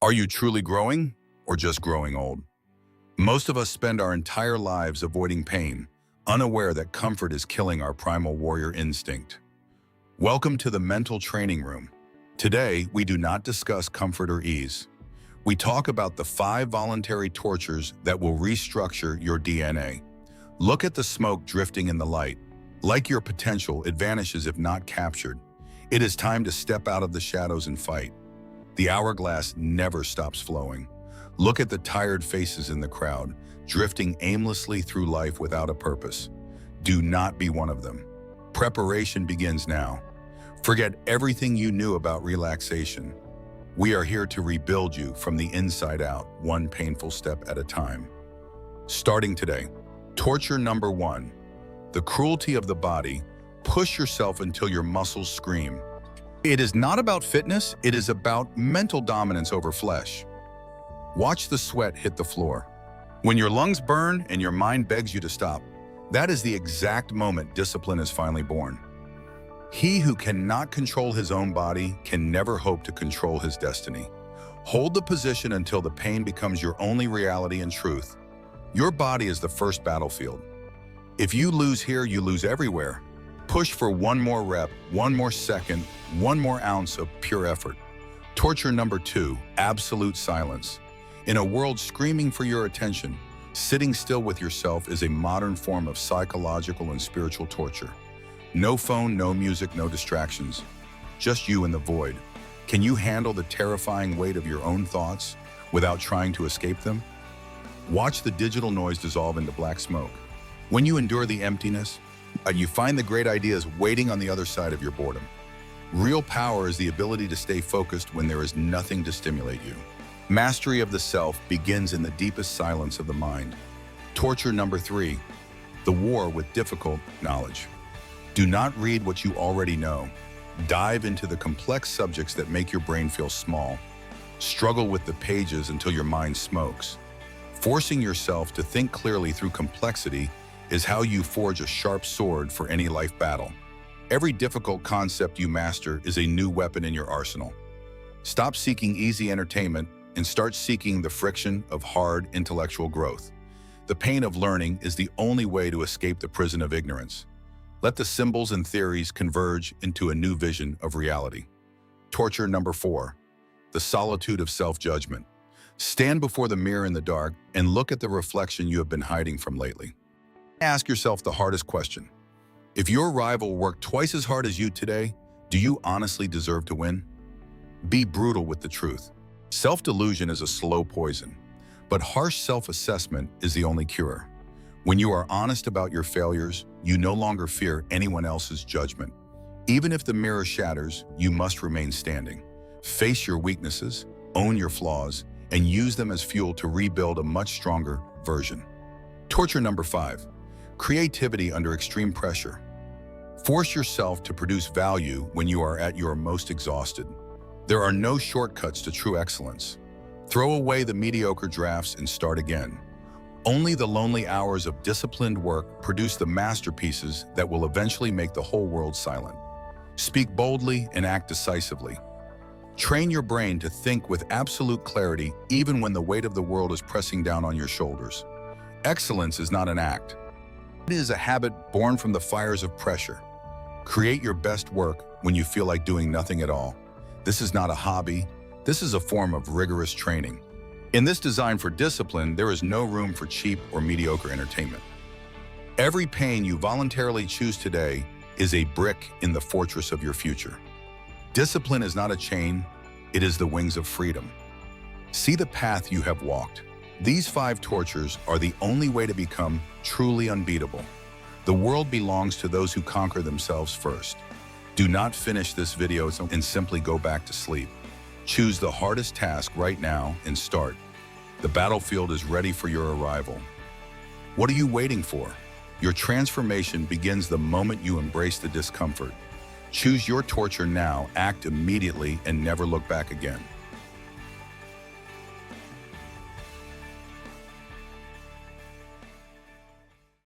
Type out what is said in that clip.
Are you truly growing or just growing old? Most of us spend our entire lives avoiding pain, unaware that comfort is killing our primal warrior instinct. Welcome to the mental training room. Today, we do not discuss comfort or ease. We talk about the 5 voluntary tortures that will restructure your DNA. Look at the smoke drifting in the light. Like your potential, it vanishes if not captured. It is time to step out of the shadows and fight. The hourglass never stops flowing. Look at the tired faces in the crowd, drifting aimlessly through life without a purpose. Do not be one of them. Preparation begins now. Forget everything you knew about relaxation. We are here to rebuild you from the inside out, one painful step at a time. Starting today, torture number 1, the cruelty of the body. Push yourself until your muscles scream. It is not about fitness, it is about mental dominance over flesh. Watch the sweat hit the floor. When your lungs burn and your mind begs you to stop, that is the exact moment discipline is finally born. He who cannot control his own body can never hope to control his destiny. Hold the position until the pain becomes your only reality and truth. Your body is the first battlefield. If you lose here, you lose everywhere. Push for one more rep, one more second, one more ounce of pure effort. Torture number 2, absolute silence. In a world screaming for your attention, sitting still with yourself is a modern form of psychological and spiritual torture. No phone, no music, no distractions. Just you and the void. Can you handle the terrifying weight of your own thoughts without trying to escape them? Watch the digital noise dissolve into black smoke. When you endure the emptiness, you find the great ideas waiting on the other side of your boredom. Real power is the ability to stay focused when there is nothing to stimulate you. Mastery of the self begins in the deepest silence of the mind. Torture number 3, the war with difficult knowledge. Do not read what you already know. Dive into the complex subjects that make your brain feel small. Struggle with the pages until your mind smokes. Forcing yourself to think clearly through complexity is how you forge a sharp sword for any life battle. Every difficult concept you master is a new weapon in your arsenal. Stop seeking easy entertainment and start seeking the friction of hard intellectual growth. The pain of learning is the only way to escape the prison of ignorance. Let the symbols and theories converge into a new vision of reality. Torture number 4, the solitude of self-judgment. Stand before the mirror in the dark and look at the reflection you have been hiding from lately. Ask yourself the hardest question. If your rival worked twice as hard as you today, do you honestly deserve to win? Be brutal with the truth. Self-delusion is a slow poison, but harsh self-assessment is the only cure. When you are honest about your failures, you no longer fear anyone else's judgment. Even if the mirror shatters, you must remain standing. Face your weaknesses, own your flaws, and use them as fuel to rebuild a much stronger version. Torture number 5, creativity under extreme pressure. Force yourself to produce value when you are at your most exhausted. There are no shortcuts to true excellence. Throw away the mediocre drafts and start again. Only the lonely hours of disciplined work produce the masterpieces that will eventually make the whole world silent. Speak boldly and act decisively. Train your brain to think with absolute clarity even when the weight of the world is pressing down on your shoulders. Excellence is not an act. It is a habit born from the fires of pressure. Create your best work when you feel like doing nothing at all. This is not a hobby. This is a form of rigorous training. In this design for discipline, there is no room for cheap or mediocre entertainment. Every pain you voluntarily choose today is a brick in the fortress of your future. Discipline is not a chain, it is the wings of freedom. See the path you have walked. These 5 tortures are the only way to become truly unbeatable. The world belongs to those who conquer themselves first. Do not finish this video and simply go back to sleep. Choose the hardest task right now and start. The battlefield is ready for your arrival. What are you waiting for? Your transformation begins the moment you embrace the discomfort. Choose your torture now, act immediately, and never look back again.